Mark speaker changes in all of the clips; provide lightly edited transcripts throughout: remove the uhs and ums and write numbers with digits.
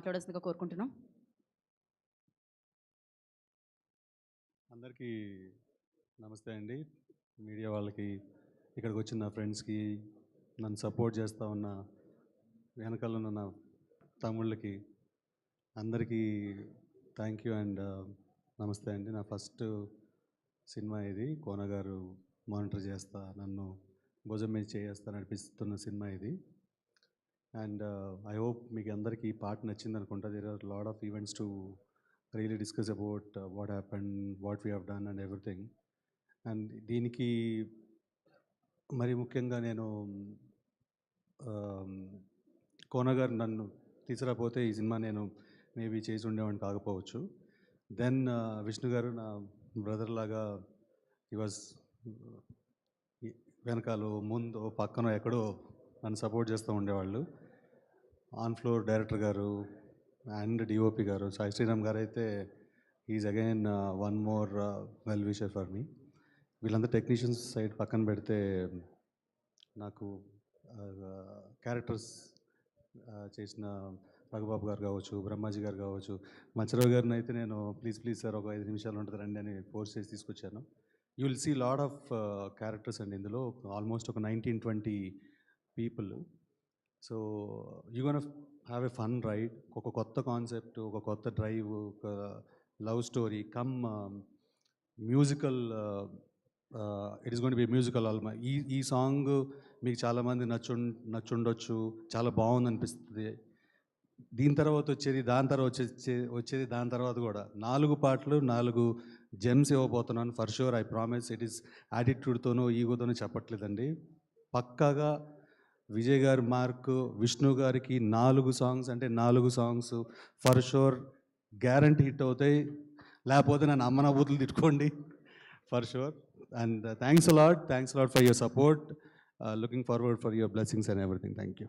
Speaker 1: మాట్లాడాల్సిందిగా కోరుకుంటున్నాం.
Speaker 2: అందరికీ నమస్తే అండి. మీడియా వాళ్ళకి, ఇక్కడికి వచ్చిన నా ఫ్రెండ్స్కి, నన్ను సపోర్ట్ చేస్తూ ఉన్న వెనకాల ఉన్న నా తమ్ముళ్ళకి అందరికీ థ్యాంక్ యూ అండ్ నమస్తే అండి. నా ఫస్ట్ సినిమా ఇది. కోన గారు మానిటర్ చేస్తా, నన్ను భుజం మీద చేస్తా నడిపిస్తున్న సినిమా ఇది. అండ్ ఐ హోప్ మీకు అందరికీ ఈ పాట నచ్చింది అనుకుంటా. There are lot of events to really discuss about what happened, what we have done and everything. And దీనికి మరి ముఖ్యంగా నేను కోన గారు నన్ను తీసుకురాపోతే ఈ సినిమా నేను మేబీ చేసి ఉండేవాడిని కాకపోవచ్చు. దెన్ విష్ణు గారు నా బ్రదర్ లాగా ఈ వాజ్ వెనకాల ముందు పక్కన ఎక్కడో నన్ను సపోర్ట్ చేస్తూ ఉండేవాళ్ళు. ఆన్ ఫ్లోర్ డైరెక్టర్ గారు అండ్ డిఓపి గారు సాయి శ్రీరామ్ గారు అయితే is again one more well wisher for me. వీళ్ళంతా టెక్నీషియన్స్ సైడ్ పక్కన పెడితే నాకు క్యారెక్టర్స్ చేసిన రఘుబాబు గారు కావచ్చు, బ్రహ్మాజీ గారు కావచ్చు, మచ్చరావు గారిని అయితే నేను ప్లీజ్ సార్ ఒక 5 నిమిషాలు ఉంటుంది రండి అని ఫోర్స్ చేసి తీసుకొచ్చాను. You will see lot of characters అండి ఇందులో, ఆల్మోస్ట్ ఒక 19-20 people. So you gonna have a fun ride. ఒక కొత్త కాన్సెప్ట్, ఒక కొత్త డ్రైవ్, ఒక love story cum musical. It is gonna be musical album. ఈ సాంగ్ మీకు చాలామంది నచ్చుండొచ్చు, చాలా బాగుంది అనిపిస్తుంది. దీని తర్వాత వచ్చేది, దాని తర్వాత వచ్చేది దాని తర్వాత కూడా 4 పాటలు 4 జెమ్స్ ఇవ్వబోతున్నాను for sure. I promise. It is యాటిట్యూడ్తోనో ఈగోతోనో చెప్పట్లేదండి. పక్కాగా విజయ్ గారి మార్క్, విష్ణు గారికి 4 సాంగ్స్ అంటే 4 songs for sure guarantee hit అవుతాయి. లేకపోతే నన్ను అమ్మ నవ్వుతులు తిట్టుకోండి for sure. And thanks a lot for your support. Looking forward for your blessings and everything. Thank you.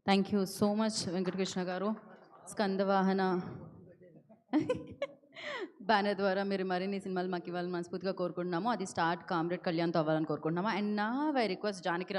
Speaker 1: Thank you so much Venkatakrishna garu. Skandavahana banner ద్వారా మీరు మరిన్ని సినిమాలు మాకు ఇవ్వాలని మనస్ఫూర్తిగా కోరుకుంటున్నాము. అది స్టార్ట్ కామ్రేడ్ కళ్యాణ్తో అవ్వాలని కోరుకుంటున్నాము. అండ్ నా వై రిక్వెస్ట్ జానకి